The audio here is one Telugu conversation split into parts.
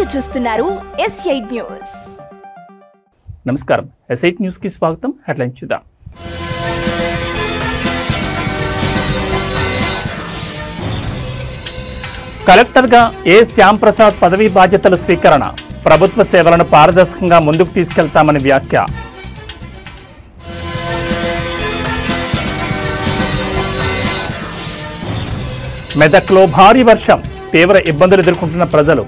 మీరు చూస్తున్నారు S8 న్యూస్. నమస్కారం, S8 న్యూస్ కి స్వాగతం. హెడ్లైన్స్ చూద్దాం. కలెక్టర్గా ఏ శ్యామ్ ప్రసాద్ పదవీ బాధ్యతల స్వీకరణ, ప్రభుత్వ సేవలను పారదర్శకంగా ముందుకు తీసుకెళ్తామని వ్యాఖ్య. మెదక్లో భారీ వర్షం, తీవ్ర ఇబ్బందులు ఎదుర్కొంటున్న ప్రజలు.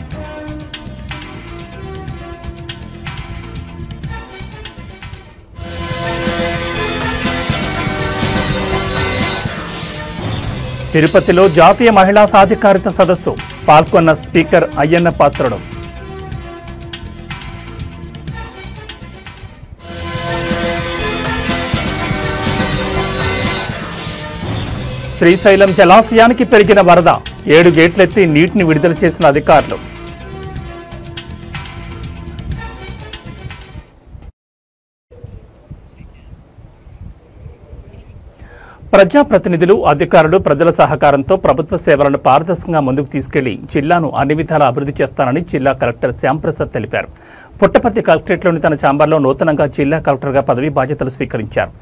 తిరుపతిలో జాతీయ మహిళా సాధికారిత సదస్సు, పాల్గొన్న స్పీకర్ అయ్యన్న పాత్రుడు. శ్రీశైలం జలాశయానికి పెరిగిన వరద, 7 గేట్లెత్తి నీటిని విడుదల చేసిన అధికారులు. ప్రజాప్రతినిధులు, అధికారులు ప్రజల సహకారంతో ప్రభుత్వ సేవలను పారదర్శకంగా ముందుకు తీసుకెళ్లి జిల్లాను అన్ని విధాలా అభివృద్ధి చేస్తానని జిల్లా కలెక్టర్ శ్యామ్ ప్రసాద్ తెలిపారు. పుట్టపర్తి కలెక్టరేట్లోని తన ఛాంబర్లో నూతనంగా జిల్లా కలెక్టర్గా పదవీ బాధ్యతలు స్వీకరించారు.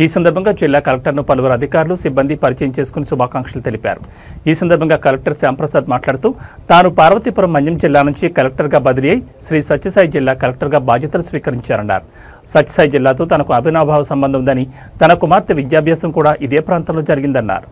ఈ సందర్భంగా జిల్లా కలెక్టర్ను పలువురు అధికారులు, సిబ్బంది పరిచయం చేసుకుని శుభాకాంక్షలు తెలిపారు. ఈ సందర్భంగా కలెక్టర్ శ్యామ్ ప్రసాద్ మాట్లాడుతూ తాను పార్వతీపురం మన్యం జిల్లా నుంచి కలెక్టర్గా బదిలీ అయి శ్రీ సత్యసాయి జిల్లా కలెక్టర్గా బాధ్యతలు స్వీకరించారన్నారు. సత్యసాయి జిల్లాతో తనకు అభినాభావ సంబంధం ఉందని, తన కుమార్తె విద్యాభ్యాసం కూడా ఇదే ప్రాంతంలో జరిగిందన్నారు.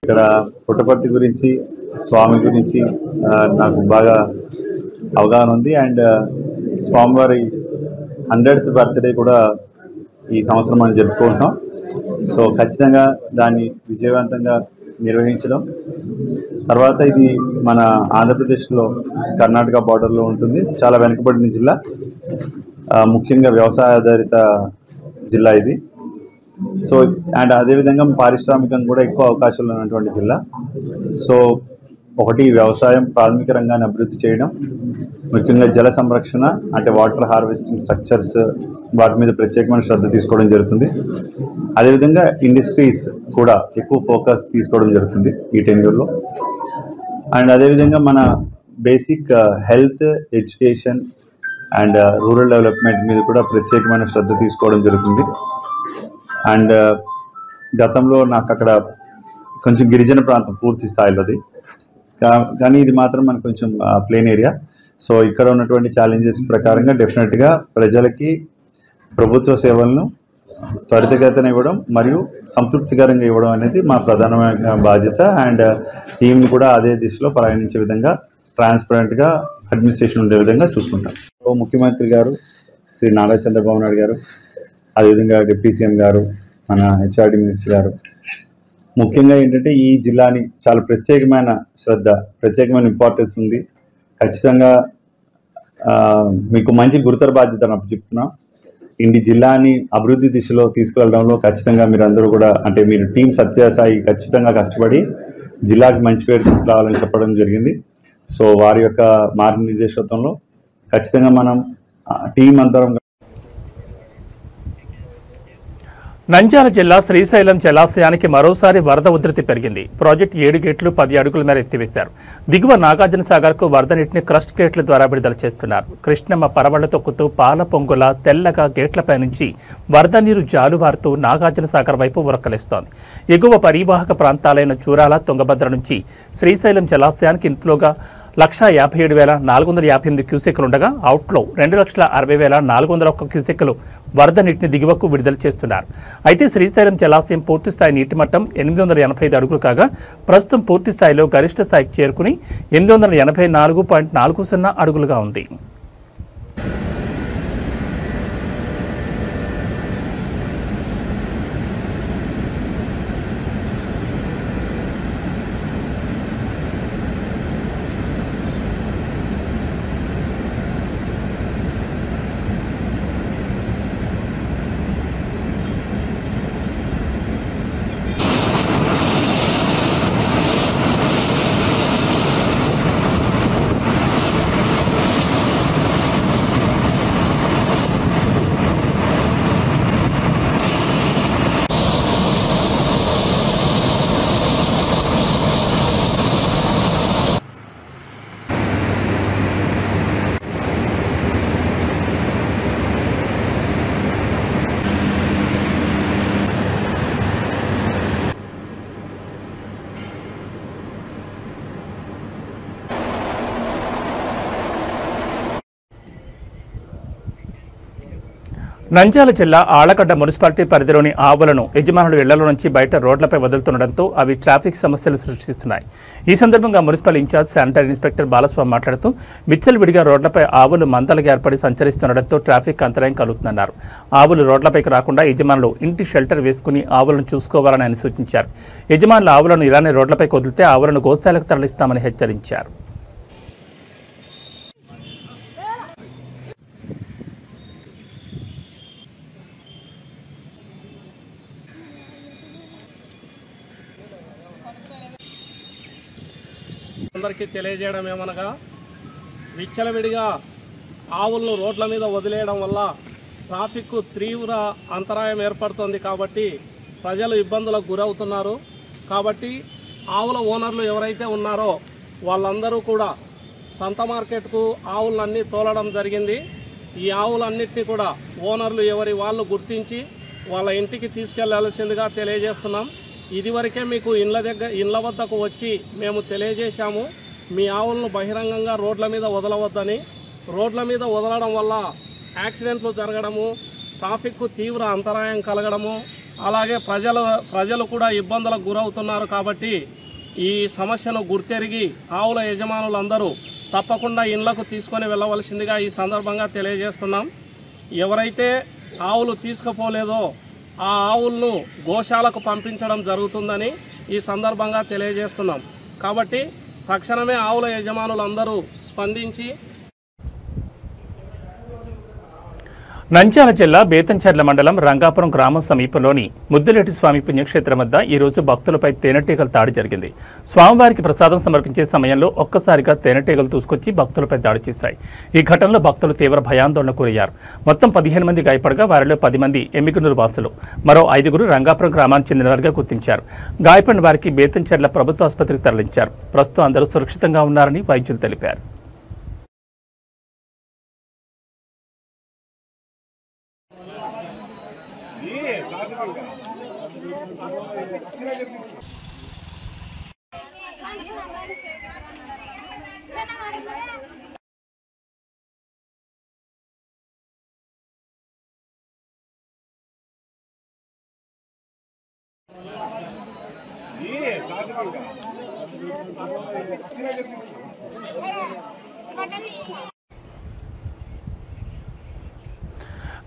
ఇక్కడ పుట్టపర్తి గురించి, స్వామి గురించి నాకు బాగా అవగాహన ఉంది. అండ్ స్వామివారి 100th బర్త్డే కూడా ఈ సంవత్సరం మనం జరుపుకుంటున్నాం. సో ఖచ్చితంగా దాన్ని విజయవంతంగా నిర్వహించడం. తర్వాత ఇది మన ఆంధ్రప్రదేశ్లో కర్ణాటక బార్డర్లో ఉంటుంది. చాలా వెనుకబడిన జిల్లా, ముఖ్యంగా వ్యవసాయ ఆధారిత జిల్లా ఇది. సో అండ్ అదేవిధంగా పారిశ్రామికంగా కూడా ఎక్కువ అవకాశాలు ఉన్నటువంటి జిల్లా. సో ఒకటి వ్యవసాయం, ప్రాథమిక రంగాన్ని అభివృద్ధి చేయడం, ముఖ్యంగా జల సంరక్షణ అంటే వాటర్ హార్వెస్టింగ్ స్ట్రక్చర్స్, వాటి మీద ప్రత్యేకమైన శ్రద్ధ తీసుకోవడం జరుగుతుంది. అదేవిధంగా ఇండస్ట్రీస్ కూడా ఎక్కువ ఫోకస్ తీసుకోవడం జరుగుతుంది ఈ టెన్యూర్లో. అండ్ అదేవిధంగా మన basic health, education and rural development మీద కూడా ప్రత్యేకమైన శ్రద్ధ తీసుకోవడం జరుగుతుంది. అండ్ గతంలో నాకు అక్కడ కొంచెం గిరిజన ప్రాంతం పూర్తి స్థాయిలోది, కానీ ఇది మాత్రం మనకు కొంచెం ప్లేన్ ఏరియా. సో ఇక్కడ ఉన్నటువంటి ఛాలెంజెస్ ప్రకారంగా డెఫినెట్గా ప్రజలకి ప్రభుత్వ సేవలను త్వరితగతిన ఇవ్వడం మరియు సంతృప్తికరంగా ఇవ్వడం అనేది మా ప్రధానమైన బాధ్యత. అండ్ టీంని కూడా అదే దిశలో ప్రయాణించే విధంగా, ట్రాన్స్పరెంట్గా అడ్మినిస్ట్రేషన్ ఉండే విధంగా చూసుకుంటాం. ముఖ్యమంత్రి గారు శ్రీ నారా చంద్రబాబు నాయుడు గారు, అదేవిధంగా డిప్యూటీ సీఎం గారు, మన హెచ్ఆర్డి మినిస్టర్ గారు, ముఖ్యంగా ఏంటంటే ఈ జిల్లాని చాలా ప్రత్యేకమైన శ్రద్ధ, ప్రత్యేకమైన ఇంపార్టెన్స్ ఉంది. ఖచ్చితంగా మీకు మంచి గురుతర బాధ్యత నాకు చెప్తున్నాం. ఈ జిల్లాని అభివృద్ధి దిశలో తీసుకువెళ్ళడంలో ఖచ్చితంగా మీరందరూ కూడా, అంటే మీరు టీం సత్యసాయి ఖచ్చితంగా కష్టపడి జిల్లాకి మంచి పేరు తీసుకురావాలని చెప్పడం జరిగింది. సో వారి యొక్క మార్గనిర్దేశత్వంలో ఖచ్చితంగా మనం టీం అందరం. నంద్యాల జిల్లా శ్రీశైలం జలాశయానికి మరోసారి వరద ఉధృతి పెరిగింది. ప్రాజెక్టు 7 గేట్లు 10 అడుగుల మేర ఎత్తివేశారు. దిగువ నాగార్జున సాగర్కు వరద నీటిని క్రస్ట్ గేట్ల ద్వారా విడుదల చేస్తున్నారు. కృష్ణమ్మ పరవళ్ల తొక్కుతూ పాల పొంగుల తెల్లగా గేట్లపై నుంచి వరద నీరు జాలువారుతూ నాగార్జున సాగర్ వైపు ఉరకలేస్తోంది. ఎగువ పరివాహక ప్రాంతాలైన చూరాల, తుంగభద్ర నుంచి శ్రీశైలం జలాశయానికి ఇన్ఫ్లోగా 1,57,458 క్యూసెక్లు ఉండగా అవుట్లో 2,60,401 క్యూసెక్లు వరద నీటిని దిగువకు విడుదల చేస్తున్నారు. అయితే శ్రీశైలం జలాశయం పూర్తిస్థాయి నీటి మట్టం 885 అడుగులు కాగా ప్రస్తుతం పూర్తి స్థాయిలో గరిష్ట స్థాయికి చేరుకుని 884.40 అడుగులుగా ఉంది. నంద్యాల జిల్లా ఆళ్లగడ్డ మున్సిపాలిటీ పరిధిలోని ఆవులను యజమానులు ఇళ్లలో నుంచి బయట రోడ్లపై వదులుతుండటంతో అవి ట్రాఫిక్ సమస్యలు సృష్టిస్తున్నాయి. ఈ సందర్భంగా municipal incharge sanitary inspector Balaswamy మాట్లాడుతూ విచ్చలవిడిగా రోడ్లపై ఆవులు మందలుగా ఏర్పడి సంచరిస్తుండటంతో ట్రాఫిక్ అంతరాయం కలుగుతుందన్నారు. ఆవులు రోడ్లపైకి రాకుండా యజమానులు ఇంటి షెల్టర్ వేసుకుని ఆవులను చూసుకోవాలని ఆయన సూచించారు. యజమానులు ఆవులను ఇలానే రోడ్లపైకి వదిలితే ఆవులను గోశాలకు తరలిస్తామని హెచ్చరించారు. అందరికీ తెలియజేయడం ఏమనగా విచ్చలవిడిగా ఆవులను రోడ్ల మీద వదిలేయడం వల్ల ట్రాఫిక్ తీవ్ర అంతరాయం ఏర్పడుతుంది. కాబట్టి ప్రజలు ఇబ్బందులకు గురవుతున్నారు. కాబట్టి ఆవుల ఓనర్లు ఎవరైతే ఉన్నారో వాళ్ళందరూ కూడా సంత మార్కెట్కు ఆవులన్నీ తోలడం జరిగింది. ఈ ఆవులన్నిటినీ కూడా ఓనర్లు ఎవరి వాళ్ళు గుర్తించి వాళ్ళ ఇంటికి తీసుకెళ్లాల్సిందిగా తెలియజేస్తున్నాం. ఇదివరకే మీకు ఇండ్ల వద్దకు వచ్చి మేము తెలియజేశాము, మీ ఆవులను బహిరంగంగా రోడ్ల మీద వదలవద్దని. రోడ్ల మీద వదలడం వల్ల యాక్సిడెంట్లు జరగడము, ట్రాఫిక్కు తీవ్ర అంతరాయం కలగడము, అలాగే ప్రజలు కూడా ఇబ్బందులకు గురవుతున్నారు. కాబట్టి ఈ సమస్యను గుర్తెరిగి ఆవుల యజమానులందరూ తప్పకుండా ఇండ్లకు తీసుకొని వెళ్ళవలసిందిగా ఈ సందర్భంగా తెలియజేస్తున్నాం. ఎవరైతే ఆవులు తీసుకుపోలేదో ఆ ఆవులను గోశాలకు పంపించడం జరుగుతుందని ఈ సందర్భంగా తెలియజేస్తున్నాం. కాబట్టి తక్షణమే ఆవుల యజమానులందరూ స్పందించి నంద్యాల జిల్లా బేతంచెర్ల మండలం రంగాపురం గ్రామం సమీపంలోని ముద్దులేటి స్వామి పుణ్యక్షేత్రం వద్ద ఈ రోజు భక్తులపై తేనెటీగల దాడి జరిగింది. స్వామివారికి ప్రసాదం సమర్పించే సమయంలో ఒక్కసారిగా తేనెటీగలు దూసుకొచ్చి భక్తులపై దాడి చేశాయి. ఈ ఘటనలో భక్తులు తీవ్ర భయాందోళనకు గురయ్యారు. మొత్తం 15 మంది గాయపడగా వారిలో 10 మంది ఎమ్మిగునూరు వాసులు, మరో 5గురు రంగాపురం గ్రామానికి చెందినవారుగా గుర్తించారు. గాయపడిన వారికి బేతంచెర్ల ప్రభుత్వ ఆసుపత్రికి తరలించారు. ప్రస్తుతం అందరూ సురక్షితంగా ఉన్నారని వైద్యులు తెలిపారు.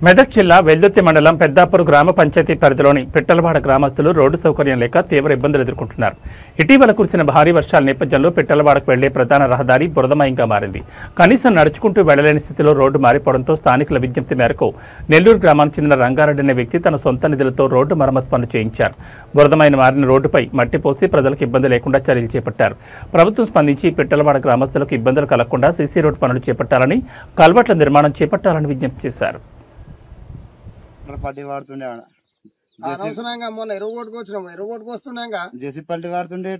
మెదక్ జిల్లా వెల్దుర్తి మండలం పెద్దాపూర్ గ్రామ పంచాయతీ పరిధిలోని పిట్టలవాడ గ్రామస్తులు రోడ్డు సౌకర్యం లేక తీవ్ర ఇబ్బందులు ఎదుర్కొంటున్నారు. ఇటీవల కురిసిన భారీ వర్షాల నేపథ్యంలో పిట్టలవాడకు వెళ్లే ప్రధాన రహదారి బురదమయంగా మారింది. కనీసం నడుచుకుంటూ వెళ్లలేని స్థితిలో రోడ్డు మారిపోవడంతో స్థానికుల విజ్ఞప్తి మేరకు నెల్లూరు గ్రామానికి చెందిన రంగారెడ్డి అనే వ్యక్తి తన సొంత నిధులతో రోడ్డు మరమ్మతు పనులు చేయించారు. బురదమైన మారిన రోడ్డుపై మట్టి పోసి ప్రజలకు ఇబ్బంది లేకుండా చర్యలు చేపట్టారు. ప్రభుత్వం స్పందించి పిట్టలవాడ గ్రామస్తులకు ఇబ్బందులు కలగకుండా సీసీ రోడ్డు పనులు చేపట్టాలని, కల్వర్ట్ల నిర్మాణం చేపట్టాలని విజ్ఞప్తి చేశారు. పట్టి వాడుతుండే అనవసరంగా మొన్న ఎరువుకోటుకు వచ్చినాము, ఎరువుకోటుకు వస్తుండగా జేసీ పట్టి వాడుతుండే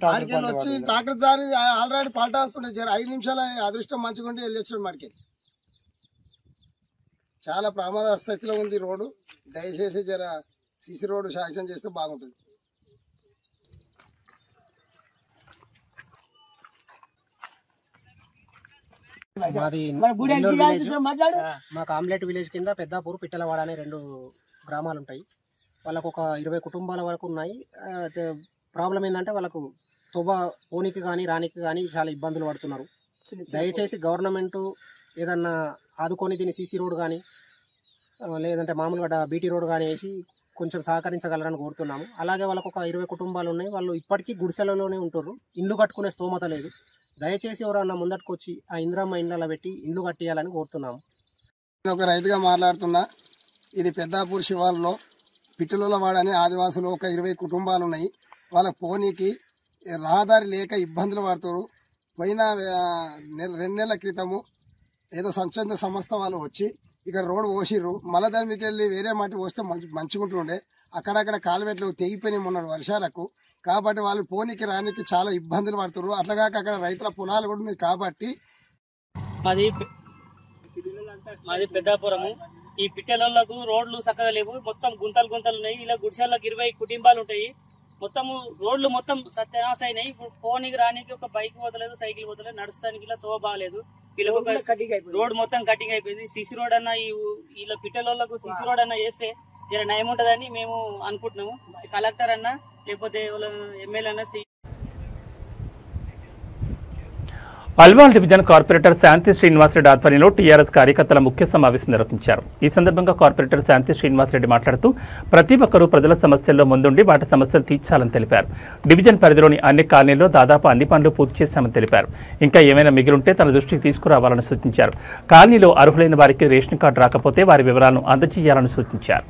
వచ్చి ట్రాక్టర్ జారి ఆల్రెడీ పల్టా వస్తుండే. 5 నిమిషాల అదృష్టం మంచిగా ఉంటే వెళ్ళి వచ్చాడు మనకి. చాలా ప్రమాద స్థితిలో ఉంది రోడ్డు. దయచేసి జర సీసీ రోడ్డు శాంక్షన్ చేస్తే బాగుంటుంది. మాది మాకు ఆమ్లెట్ విలేజ్ కింద పెద్దాపూర్ పిట్టలవాడ అనే 2 గ్రామాలు ఉంటాయి. వాళ్ళకు ఒక 20 కుటుంబాల వరకు ఉన్నాయి. ప్రాబ్లం ఏంటంటే వాళ్ళకు పోనీకి కానీ రానికి కానీ చాలా ఇబ్బందులు పడుతున్నారు. దయచేసి గవర్నమెంట్ ఏదన్నా ఆదుకొని దీన్ని సీసీ రోడ్ కానీ లేదంటే మామూలుగా బీటీ రోడ్ కానీ వేసి కొంచెం సహకరించగలరని కోరుతున్నాము. అలాగే వాళ్ళకు ఒక 20 కుటుంబాలు ఉన్నాయి. వాళ్ళు ఇప్పటికీ గుడిసెలలోనే ఉంటున్నారు. ఇల్లు కట్టుకునే స్తోమత లేదు. దయచేసి ఎవరన్నా ముందట్టుకు వచ్చి ఆ ఇంద్రమ్మ ఇండ్లలో పెట్టి ఇల్లు కట్టేయాలని కోరుతున్నాము. నేను ఒక రైతుగా మాట్లాడుతున్నా. ఇది పెద్దాపూర్ శివార్లో పిట్టలవాడ అనే ఆదివాసులు ఒక 20 కుటుంబాలు ఉన్నాయి. వాళ్ళ పోనీకి రహదారి లేక ఇబ్బందులు పడుతారు. పోయిన 2 నెలల క్రితము ఏదో స్వచ్ఛంద సంస్థ వాళ్ళు వచ్చి ఇక్కడ రోడ్డు పోసిర్రు. మళ్ళీ దాని మీకు వెళ్ళి వేరే మట్టి పోస్తే మంచిగుంటుండే. అక్కడక్కడ కాలువెట్లు తెగిపోయినాయి మొన్న వర్షాలకు. కాబట్టి వాళ్ళు పోనీకి రానికి చాలా ఇబ్బందులు పడుతున్నారు. అట్లాగాక అక్కడ రైతుల పొలాలు కూడా ఉన్నాయి. కాబట్టి మాది పెద్దాపురము. ఈ పిట్టలకు రోడ్లు చక్కగా లేవు, మొత్తం గుంతలు ఉన్నాయి. ఇలా గుడిసెలకు 20 కుటుంబాలు ఉంటాయి. మొత్తము రోడ్లు మొత్తం సత్యనాశ అయినాయి. ఇప్పుడు పోనీకి రానికి ఒక బైక్ పోతలేదు, సైకిల్ పోతలేదు, నడుస్తానికి ఇలా తో బాగాలేదు. వీళ్ళకి ఒక రోడ్ మొత్తం కటింగ్ అయిపోయింది. సిసి రోడ్ అన్న వీళ్ళ పిట్టలకు సిసి రోడ్ అన్న చేస్తే జర నయం ఉంటుందని మేము అనుకుంటున్నాము. కలెక్టర్ అన్న లేకపోతే ఎమ్మెల్యే అన్న అల్వాల్ డివిజన్ కార్పొరేటర్ శాంతి శ్రీనివాసరెడ్డి ఆధ్వర్యంలో టీఆర్ఎస్ కార్యకర్తల ముఖ్య సమావేశం నిర్వహించారు. ఈ సందర్భంగా కార్పొరేటర్ శాంతి శ్రీనివాసరెడ్డి మాట్లాడుతూ ప్రతి ఒక్కరూ ప్రజల సమస్యల్లో ముందుండి వాటి సమస్యలు తీర్చాలని తెలిపారు. డివిజన్ పరిధిలోని అన్ని కాలనీల్లో దాదాపు అన్ని పనులు పూర్తి చేశామని తెలిపారు. ఇంకా ఏమైనా మిగిలింటే తన దృష్టికి తీసుకురావాలని సూచించారు. కాలనీలో అర్హులైన వారికి రేషన్ కార్డు రాకపోతే వారి వివరాలను అందజేయాలని సూచించారు.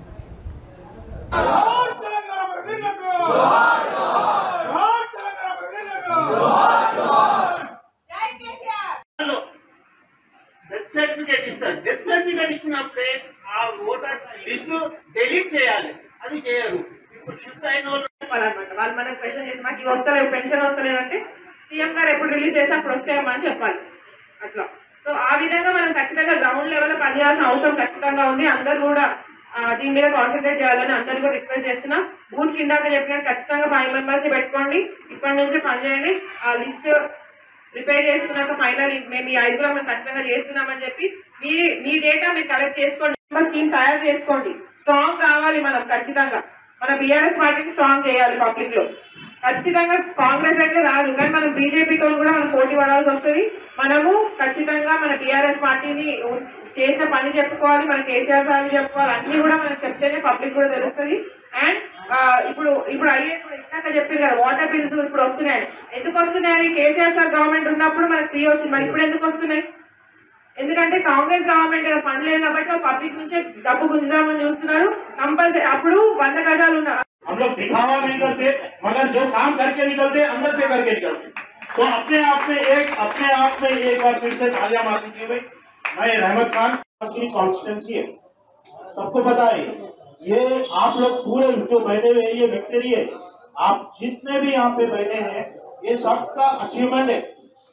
డెత్ సర్టిఫికేట్ ఇచ్చినప్పుడే ఆ ఓటర్ లిస్ట్ డిలీట్ చేయాలి, అది చేయరు. ఇప్పుడు షిఫ్ట్ అయిన వాళ్ళు మనకు క్వశ్చన్ చేసి మాకు వస్తలేదు, పెన్షన్ వస్తలేదంటే సీఎం గారు ఎప్పుడు రిలీజ్ చేస్తే అప్పుడు వస్తాయమ్మా అని చెప్పాలి. అట్లా సో ఆ విధంగా మనం ఖచ్చితంగా గ్రౌండ్ లెవెల్లో పనిచేయాల్సిన అవసరం ఖచ్చితంగా ఉంది. అందరూ కూడా దీని మీద కాన్సన్ట్రేట్ చేయాలని అందరూ కూడా రిక్వెస్ట్ చేస్తున్నాం. బూత్ కిందాక చెప్పినట్టు ఖచ్చితంగా 5 మెంబర్స్ని పెట్టుకోండి, ఇప్పటి నుంచే పనిచేయండి. ఆ లిస్ట్ ప్రిపేర్ చేసుకున్నాక ఫైనల్ మేము ఈ 5 మేము ఖచ్చితంగా చేస్తున్నామని చెప్పి మీ డేటా మీరు కలెక్ట్ చేసుకోండి. స్కీమ్ తయారు చేసుకోండి. స్ట్రాంగ్ కావాలి మనం, ఖచ్చితంగా మన బీఆర్ఎస్ పార్టీని స్ట్రాంగ్ చేయాలి. పబ్లిక్ లో ఖచ్చితంగా కాంగ్రెస్ అయితే రాదు, కానీ మనం బీజేపీతో కూడా మనం పోటీ పడాల్సి వస్తుంది. మనము ఖచ్చితంగా మన బీఆర్ఎస్ పార్టీని చేసిన పని చెప్పుకోవాలి, మన కేసీఆర్ సార్ చెప్పుకోవాలి. అన్ని కూడా మనం చెప్తేనే పబ్లిక్ కూడా తెలుస్తుంది. అండ్ ఇప్పుడు అయ్యే ఇందాక చెప్పారు కదా వాటర్ బిల్స్ ఇప్పుడు వస్తున్నాయి. ఎందుకు వస్తున్నాయి? కేసీఆర్ సార్ గవర్నమెంట్ ఉన్నప్పుడు మనకు ఫ్రీ వచ్చింది, మరి ఇప్పుడు ఎందుకు వస్తున్నాయి? ఎందుకంటే కాంగ్రెస్ గవర్నమెంట్ ఫండ్ లేదు కాబట్టి పబ్లిక్ నుంచే డబ్బు గుంజుదామని చూస్తున్నారు. కంపల్సరీ అప్పుడు 100 గజాలు ఉన్న हम लोग दिखावा नहीं करते, मगर जो काम करके निकलते अंदर से करके निकलते। तो अपने आप में एक बार फिर से तालियां मार दीजिए भाई। मैं रहमत खान की कॉन्स्टिट्यूंसी है, सबको पता है। ये आप लोग पूरे जो बैठे हुए ये विक्ट्री है, आप जितने भी यहाँ पे बैठे हैं ये सबका अचीवमेंट है,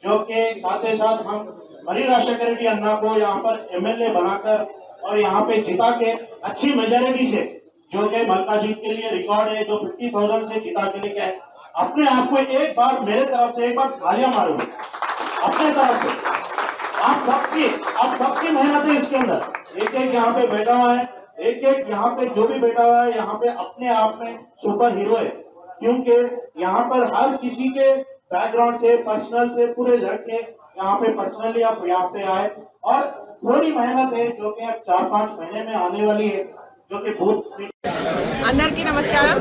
जो कि साथ ही साथ हम मरी राजशेखर रेड्डी अन्ना को यहाँ पर एमएलए बनाकर और यहाँ पे जिता के अच्छी मेजोरिटी से, जो कि मलका जीत के लिए रिकॉर्ड है, जो 50,000 से जिता के लिए है। अपने आप को एक बार मेरे तरफ से एक बार तालियां मारो अपने तरफ से। आप सबकी मेहनत है इसके अंदर। एक यहाँ पे बैठा हुआ है, एक यहाँ पे जो भी बैठा हुआ है यहाँ पे अपने आप में सुपर हीरो है, क्योंकि यहाँ पर हर किसी के बैकग्राउंड से पर्सनल से पूरे लड़के यहाँ पे पर्सनली आप यहाँ पे आए और थोड़ी मेहनत है जो कि अब 4-5 महीने में आने वाली है, जो कि बहुत। అందరికీ నమస్కారం.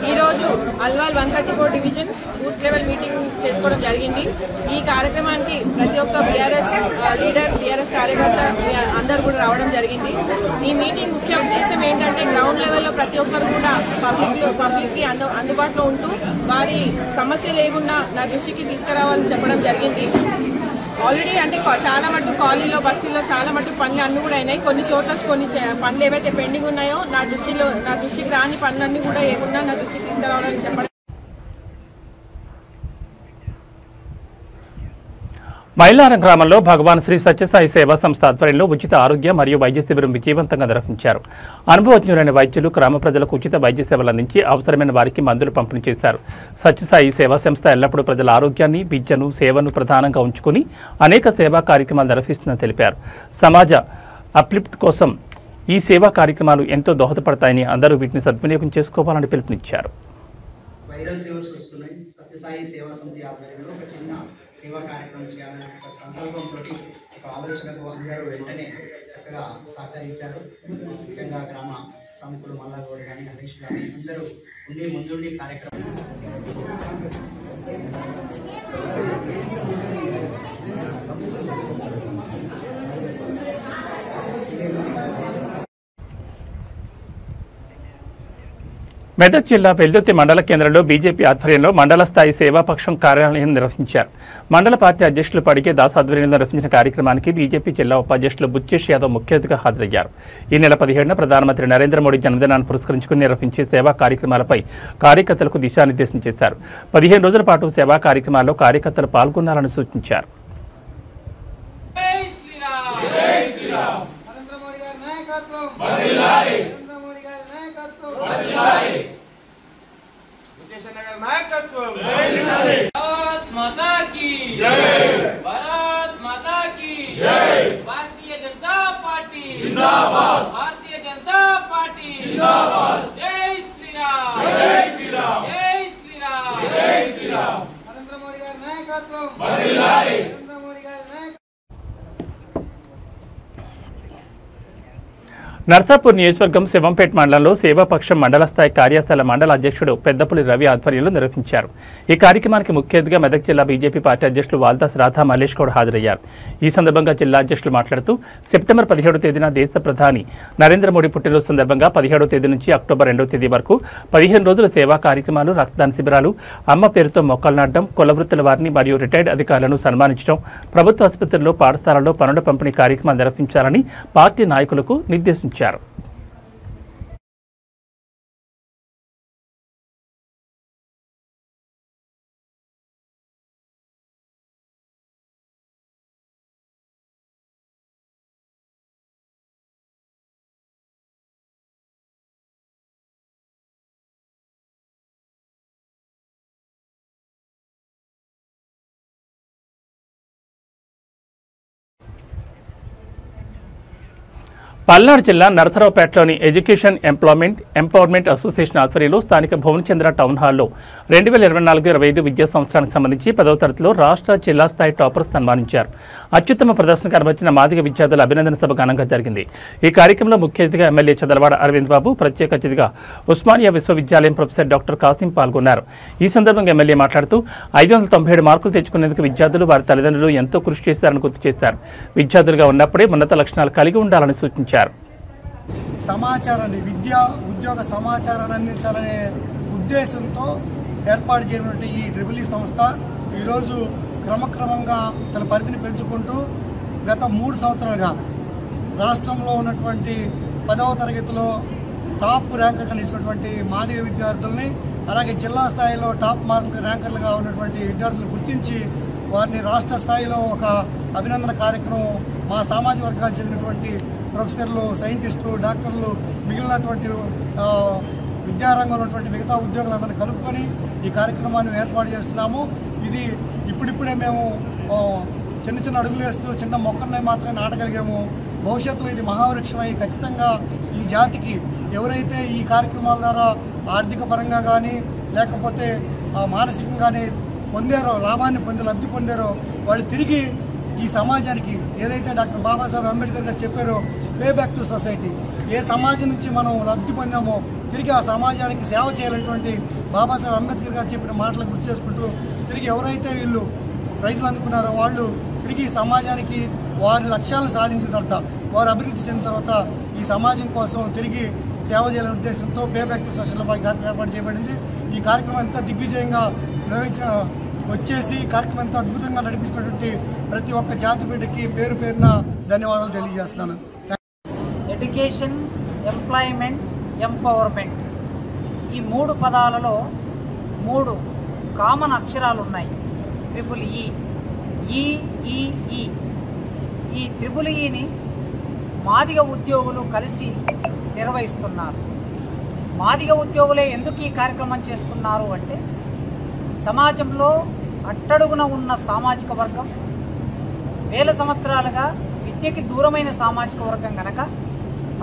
ఈరోజు Alwal 134 division booth level meeting చేసుకోవడం జరిగింది. ఈ కార్యక్రమానికి ప్రతి ఒక్క బీఆర్ఎస్ లీడర్, బీఆర్ఎస్ కార్యకర్త అందరూ కూడా రావడం జరిగింది. ఈ మీటింగ్ ముఖ్య ఉద్దేశం ఏంటంటే గ్రౌండ్ లెవెల్లో ప్రతి ఒక్కరు కూడా పబ్లిక్కి అందుబాటులో ఉంటూ వారి సమస్య లేకుండా నా దృష్టికి తీసుకురావాలని చెప్పడం జరిగింది. ఆల్రెడీ అంటే చాలా మటుకు కాలనీలో బస్సుల్లో చాలా మటుకు పనులు అన్నీ కూడా అయినాయి. కొన్ని చోట్ల కొన్ని పనులు ఏవైతే పెండింగ్ ఉన్నాయో నా దృష్టికి రాని పనులన్నీ కూడా ఏమున్నా నా దృష్టికి తీసుకురావాలని చెప్పడం. మైలారం గ్రామంలో భగవాన్ శ్రీ సత్యసాయి సేవా సంస్థ ఆధ్వర్యంలో ఉచిత ఆరోగ్య మరియు వైద్య శిబిరం విజయవంతంగా నిర్వహించారు. అనుభవజ్ఞులైన వైద్యులు గ్రామ ప్రజలకు ఉచిత వైద్య సేవలు అందించి అవసరమైన వారికి మందులు పంపిణీ చేశారు. సత్యసాయి సేవా సంస్థ ఎల్లప్పుడూ ప్రజల ఆరోగ్యాన్ని, విద్యను, సేవను ప్రధానంగా ఉంచుకుని అనేక సేవా కార్యక్రమాలు నిర్వహిస్తుందని తెలిపారు. సమాజ అప్లిఫ్ట్ కోసం ఈ సేవా కార్యక్రమాలు ఎంతో దోహదపడతాయని అందరూ వీటిని సద్వినియోగం చేసుకోవాలని పిలుపునిచ్చారు. సేవా కార్యక్రమం చేయాలని ఒక సంకల్పంతో ఒక ఆలోచనకు అందరూ వెంటనే చక్కగా సహకరించారు. ముఖ్యంగా గ్రామ ప్రముఖులు మల్లాగౌడ్ కానీ హరీష్ కానీ అందరూ ఉండి ముందుండి కార్యక్రమం మెదక్ జిల్లా వెల్దుర్తి మండల కేంద్రంలో బీజేపీ ఆధ్వర్యంలో మండల స్థాయి సేవాపక్షం కార్యాలయం నిర్వహించారు. మండల పార్టీ అధ్యక్షులు పడిగే దాస్ ఆధ్వర్యంలో నిర్వహించిన కార్యక్రమానికి బీజేపీ జిల్లా ఉపాధ్యక్షులు బుచ్చేష్ యాదవ్ ముఖ్య అతిథిగా హాజరయ్యారు. ఈ నెల 17న ప్రధానమంత్రి నరేంద్ర మోడీ జన్మదినాన్ని పురస్కరించుకుని నిర్వహించే సేవా కార్యక్రమాలపై కార్యకర్తలకు దిశానిర్దేశం చేశారు. 15 రోజుల పాటు సేవా కార్యక్రమాల్లో కార్యకర్తలు పాల్గొనాలని సూచించారు. నగర్ నాయకత్వం భారత్ మాతా కీ భారత్ మాతా కీ భారతీయ జనతా పార్టీ జిందాబాద్ భారతీయ జనతా పార్టీ జిందాబాద్ జై శ్రీరామ్ జై శ్రీరామ్ జై శ్రీరామ్ జై శ్రీరామ్ నరేంద్ర మోడీ గారి నాయకత్వం వర్ధిల్లాలి నరేంద్ర మోడీ గారి నర్సాపూర్ నియోజకవర్గం శివంపేట మండలంలో సేవాపక్షం మండల స్థాయి కార్యశాల మండల అధ్యక్షుడు పెద్దపులి రవి ఆధ్వర్యంలో నిర్వహించారు. ఈ కార్యక్రమానికి ముఖ్య అతిథిగా మెదక్ జిల్లా బీజేపీ పార్టీ అధ్యక్షులు వాల్దాస్ రాధా మల్లేష్ గౌడ్ హాజరయ్యారు. ఈ సందర్భంగా జిల్లా అధ్యక్షులు మాట్లాడుతూ సెప్టెంబర్ 17వ తేదీన దేశ ప్రధాని నరేంద్ర మోడీ పుట్టినరోజు సందర్భంగా 17వ తేదీ నుంచి అక్టోబర్ 2వ తేదీ వరకు 15 రోజుల సేవా కార్యక్రమాలు, రక్తదాన శిబిరాలు, అమ్మ పేరుతో మొక్కలు నాటడం, కులవృత్తుల వారిని మరియు రిటైర్డ్ అధికారులను సన్మానించడం, ప్రభుత్వ ఆసుపత్రుల్లో, పాఠశాలల్లో పనుల పంపిణీ కార్యక్రమాలు నిర్వహించాలని పార్టీ నాయకులకు నిర్దేశించారు. పల్నాడు జిల్లా నరసరావుపేటలోని ఎడ్యుకేషన్ ఎంపవర్మెంట్ అసోసియేషన్ ఆధ్వర్యంలో స్థానిక భువనచంద్ర టౌన్ హాల్లో 2024-25 విద్యా సంవత్సరానికి సంబంధించి 10వ తరగతిలో రాష్ట్ర జిల్లా స్థాయి టాపర్స్ సన్మానించారు. అత్యుత్తమ ప్రదర్శన కనబర్చిన మాదిగ విద్యార్థుల అభినందన సభ ఘనంగా జరిగింది. ఈ కార్యక్రమంలో ముఖ్య అతిథిగా ఎమ్మెల్యే చదలవాడ అరవింద్ బాబు, ప్రత్యేక అతిథిగా ఉస్మానియా విశ్వవిద్యాలయం ప్రొఫెసర్ డాక్టర్ కాసిం పాల్గొన్నారు. ఈ సందర్భంగా ఎమ్మెల్యే మాట్లాడుతూ 597 మార్కులు తెచ్చుకునేందుకు విద్యార్థులు, వారి తల్లిదండ్రులు ఎంతో కృషి చేశారని గుర్తు చేశారు. విద్యార్థులుగా ఉన్నప్పుడే ఉన్నత లక్షణాలు కలిగి ఉండాలని సూచించారు. సమాచారాన్ని, విద్యా ఉద్యోగ సమాచారాన్ని అందించాలనే ఉద్దేశంతో ఏర్పాటు చేయబడిన ఈ ట్రిపుల్ ఈ సంస్థ ఈరోజు క్రమక్రమంగా తన పరిధిని పెంచుకుంటూ గత 3 సంవత్సరాలుగా రాష్ట్రంలో ఉన్నటువంటి 10వ తరగతిలో టాప్ ర్యాంకర్గా నిలిచినటువంటి మాదిగ విద్యార్థుల్ని, అలాగే జిల్లా స్థాయిలో టాప్ ర్యాంకర్లుగా ఉన్నటువంటి విద్యార్థులను గుర్తించి వారిని రాష్ట్ర స్థాయిలో ఒక అభినందన కార్యక్రమం మా సామాజిక వర్గానికి చెందినటువంటి ప్రొఫెసర్లు, సైంటిస్టులు, డాక్టర్లు, మిగిలినటువంటి విద్యారంగంలో ఉన్నటువంటి మిగతా ఉద్యోగులందరినీ కలుపుకొని ఈ కార్యక్రమాన్ని ఏర్పాటు చేస్తున్నాము. ఇది ఇప్పుడిప్పుడే మేము చిన్న చిన్న అడుగులు వేస్తూ చిన్న మొక్కల్ని మాత్రమే నాటగలిగాము. భవిష్యత్తులో ఇది మహావృక్షమై ఖచ్చితంగా ఈ జాతికి ఎవరైతే ఈ కార్యక్రమాల ద్వారా ఆర్థిక పరంగా కానీ లేకపోతే మానసికంగానే పొందారో, లాభాన్ని లబ్ధి పొందారో వాళ్ళు తిరిగి ఈ సమాజానికి ఏదైతే డాక్టర్ బాబాసాహెబ్ అంబేద్కర్ గారు చెప్పారో పే బ్యాక్ టు సొసైటీ, ఏ సమాజం నుంచి మనం లబ్ధి పొందామో తిరిగి ఆ సమాజానికి సేవ చేయాలనేటువంటి బాబాసాహెబ్ అంబేద్కర్ గారు చెప్పిన మాటలు గుర్తు చేసుకుంటూ తిరిగి ఎవరైతే వీళ్ళు ప్రైజులు అందుకున్నారో వాళ్ళు తిరిగి సమాజానికి వారి లక్ష్యాలను సాధించిన తర్వాత, వారు అభివృద్ధి చెందిన తర్వాత ఈ సమాజం కోసం తిరిగి సేవ చేయాలనే ఉద్దేశంతో పే బ్యాక్ టు సొసైటీలో కార్యక్రమం ఏర్పాటు చేయబడింది. ఈ కార్యక్రమం ఎంత దిగ్విజయంగా వచ్చేసి కార్యక్రమం ఎంత అద్భుతంగా నడిపిస్తున్నటువంటి ప్రతి ఒక్క జాతి బిడ్డకి పేరు పేరున ధన్యవాదాలు తెలియజేస్తున్నాను. ఎడ్యుకేషన్, ఎంప్లాయ్మెంట్, ఎంపవర్మెంట్ ఈ 3 పదాలలో 3 కామన్ అక్షరాలు ఉన్నాయి. Triple E. ఈ ట్రిపుల్ ఈని మాదిగ ఉద్యోగులు కలిసి నిర్వహిస్తున్నారు. మాదిగ ఉద్యోగులే ఎందుకు ఈ కార్యక్రమం చేస్తున్నారు అంటే సమాజంలో అట్టడుగున ఉన్న సామాజిక వర్గం, వేల సంవత్సరాలుగా విద్యకి దూరమైన సామాజిక వర్గం కనుక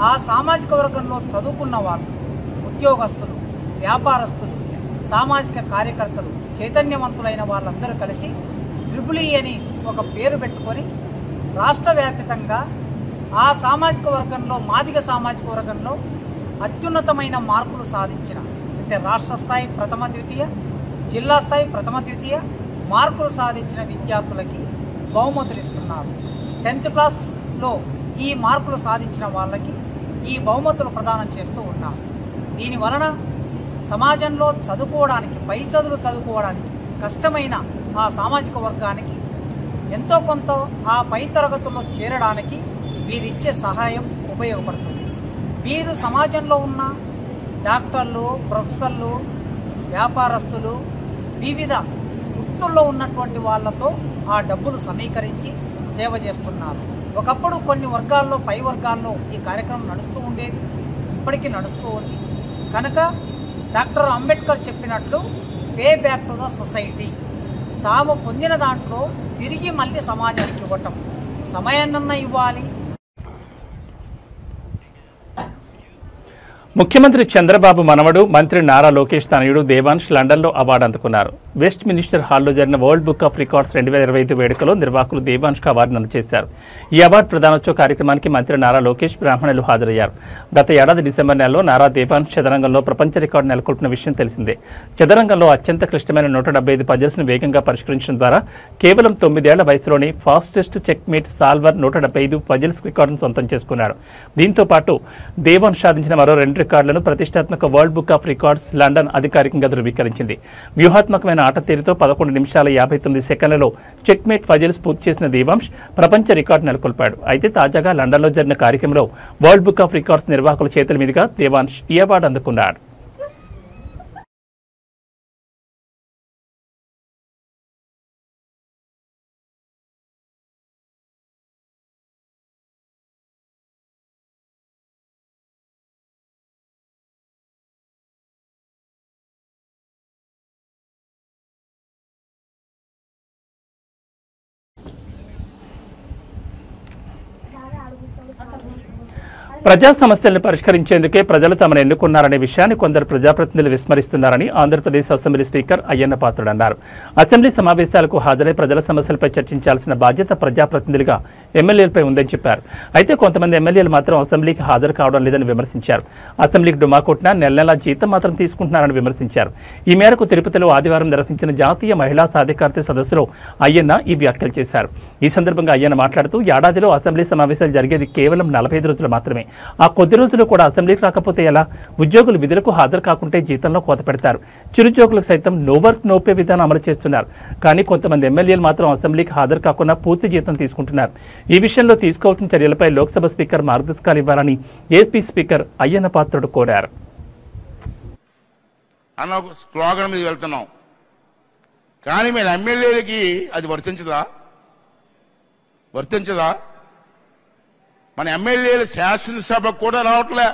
ఆ సామాజిక వర్గంలో చదువుకున్న వాళ్ళు, ఉద్యోగస్తులు, వ్యాపారస్తులు, సామాజిక కార్యకర్తలు, చైతన్యవంతులైన వాళ్ళందరూ కలిసి ట్రిపుల్ ఈ అని ఒక పేరు పెట్టుకొని రాష్ట్ర వ్యాప్తంగా ఆ సామాజిక వర్గంలో, మాదిగ సామాజిక వర్గంలో అత్యున్నతమైన మార్కులు సాధించిన, అంటే రాష్ట్ర స్థాయి ప్రథమ ద్వితీయ, జిల్లా స్థాయి ప్రథమ ద్వితీయ మార్కులు సాధించిన విద్యార్థులకి బహుమతులు ఇస్తున్నారు. 10th క్లాస్లో ఈ మార్కులు సాధించిన వాళ్ళకి ఈ బహుమతులు ప్రదానం చేస్తూ ఉన్నారు. దీనివలన సమాజంలో చదువుకోవడానికి, పై చదువులు చదువుకోవడానికి కష్టమైన ఆ సామాజిక వర్గానికి ఎంతో కొంత ఆ పై తరగతుల్లో చేరడానికి వీరిచ్చే సహాయం ఉపయోగపడుతుంది. వీరు సమాజంలో ఉన్న డాక్టర్లు, ప్రొఫెసర్లు, వ్యాపారస్తులు, వివిధ వృత్తుల్లో ఉన్నటువంటి వాళ్ళతో ఆ డబ్బులు సమీకరించి సేవ చేస్తున్నారు. ఒకప్పుడు కొన్ని వర్గాల్లో, పై వర్గాల్లో ఈ కార్యక్రమం నడుస్తూ ఉండేది, ఇప్పటికీ నడుస్తూ ఉంది. కనుక డాక్టర్ అంబేద్కర్ చెప్పినట్లు pay back to the society. తాము పొందిన దాంట్లో తిరిగి మళ్ళీ సమాజానికి ఇవ్వటం. సమయాన్నన్నా ఇవ్వాలి. ముఖ్యమంత్రి చంద్రబాబు మనవడు మంత్రి నారా లోకేష్ తనయుడు దేవాంశ్ లండన్లో అవార్డు అందుకున్నారు. వెస్ట్ మినిస్టర్ హాల్లో జరిగిన వరల్డ్ బుక్ ఆఫ్ రికార్డ్స్ 2025 వేడుకలో నిర్వాహకులు దేవాంష్కు అవార్డును అందజేశారు. ఈ అవార్డు ప్రదానోత్సవ కార్యక్రమానికి మంత్రి నారా లోకేష్ బ్రాహ్మణులు హాజరయ్యారు. గత ఏడాది డిసెంబర్ నెలలో నారా దేవాంశ్ చదరంగంలో ప్రపంచ రికార్డు నెలకొల్పిన విషయం తెలిసిందే. చదరంగంలో అత్యంత క్లిష్టమైన 175 పజిల్స్ను వేగంగా పరిష్కరించడం ద్వారా కేవలం 9 ఏళ్ల వయసులోనే ఫాస్టెస్ట్ చెక్మేట్ సాల్వర్ 175 పజిల్స్ రికార్డును సొంతం చేసుకున్నాడు. దీంతో పాటు దేవాంశ్ సాధించిన మరో 2 రికార్డులను ప్రతిష్టాత్మక world book of records London అధికారికంగా ధృవీకరించింది. వ్యూహాత్మకమైన ఆట తీరుతో 11 నిమిషాల 59 సెకండ్లలో చెక్మేట్ పజిల్స్ పూర్తి చేసిన దేవాంశ్ ప్రపంచ రికార్డు నెలకొల్పాడు. అయితే తాజాగా లండన్లో జరిగిన కార్యక్రమంలో వరల్డ్ బుక్ ఆఫ్ రికార్డ్స్ నిర్వాహకుల చేతుల మీదుగా దేవాంశ్ ఈ అవార్డు అందుకున్నాడు. ప్రజా సమస్యలను పరిష్కరించేందుకే ప్రజలు తమను ఎన్నుకున్నారనే విషయాన్ని కొందరు ప్రజాప్రతినిధులు విస్మరిస్తున్నారని ఆంధ్రప్రదేశ్ అసెంబ్లీ స్పీకర్ అయ్యన్న పాత్రుడు అన్నారు. అసెంబ్లీ సమావేశాలకు హాజరై ప్రజల సమస్యలపై చర్చించాల్సిన బాధ్యత ప్రజాప్రతినిధులుగా ఎమ్మెల్యేలపై ఉందని చెప్పారు. అయితే కొంతమంది ఎమ్మెల్యేలు మాత్రం అసెంబ్లీకి హాజరు కావడం లేదని విమర్శించారు. అసెంబ్లీకి డుమా కొట్టినా నెల జీతం మాత్రం తీసుకుంటున్నారని విమర్శించారు. ఈ మేరకు తిరుపతిలో ఆదివారం నిర్వహించిన జాతీయ మహిళా సాధికారత సదస్సులో అయ్యన్న ఈ వ్యాఖ్యలు చేశారు. ఈ సందర్భంగా అయ్యన్న మాట్లాడుతూ ఏడాదిలో అసెంబ్లీ సమావేశాలు జరిగేది కేవలం 45 రోజులు మాత్రమే. ఆ కొద్ది రోజులు కూడా అసెంబ్లీకి రాకపోతే ఎలా? ఉద్యోగులు విధులకు హాజరు కాకుంటే జీతంలో కోత పెడతారు. చిరుద్యోగులకు సైతం నో వర్క్ నో పే విధానం అమలు చేస్తున్నారు. కానీ కొంతమంది ఎమ్మెల్యేలు మాత్రం అసెంబ్లీకి హాజరు కాకుండా పూర్తి జీతం తీసుకుంటున్నారు. ఈ విషయంలో తీసుకోవాల్సిన చర్యలపై లోక్సభ స్పీకర్ మార్గదర్శకాలు ఇవ్వాలని ఏపీ స్పీకర్ అయ్యన్న పాత్రుడు కోరారు. అన్న స్లోగన్ మీద వెళ్తున్నాం, కానీ మీరు ఎమ్మెల్యేలకి అది వర్తించదా? మన ఎమ్మెల్యేలు శాసనసభకు కూడా రావట్లే.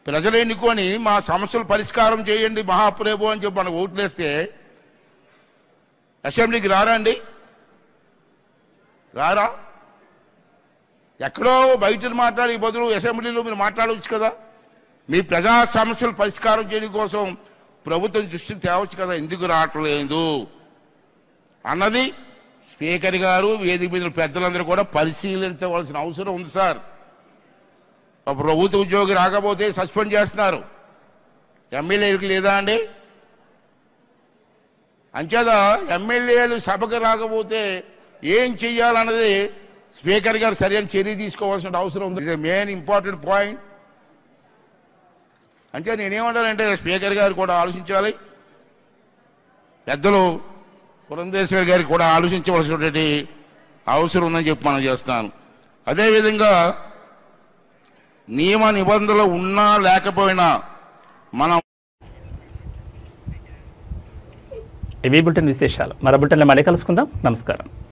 ప్రజలు ఎన్నుకొని మా సమస్యలు పరిష్కారం చేయండి మహాప్రభు అని చెప్పి మనకు ఓట్లేస్తే అసెంబ్లీకి రారండి? రారా? ఎక్కడో బయట మాట్లాడే బదులు అసెంబ్లీలో మీరు మాట్లాడవచ్చు కదా. మీ ప్రజా సమస్యలు పరిష్కారం చేయడం కోసం ప్రభుత్వం దృష్టికి తేవచ్చు కదా. ఎందుకు రావట్లేదు అన్నది స్పీకర్ గారు, వేదిక మీద పెద్దలందరూ కూడా పరిశీలించవలసిన అవసరం ఉంది సార్. ప్రభుత్వ ఉద్యోగి రాకపోతే సస్పెండ్ చేస్తున్నారు, ఎమ్మెల్యేలకు లేదా అండి? అంచేత ఎమ్మెల్యేలు సభకు రాకపోతే ఏం చెయ్యాలన్నది స్పీకర్ గారు సరైన చర్య తీసుకోవాల్సిన అవసరం ఉంది. It's main important point. అంటే నేనేమంటానంటే స్పీకర్ గారు కూడా ఆలోచించాలి, పెద్దలు పురంధేశ్వరి గారికి కూడా ఆలోచించవలసినటువంటి అవసరం ఉందని చెప్పి మనం చేస్తాను. అదేవిధంగా నియమ నిబంధనలు ఉన్నా లేకపోయినా మనం ఇవి బులెటిన్ విశేషాలు. మరో బులెటిన్లో మళ్ళీ కలుసుకుందాం. నమస్కారం.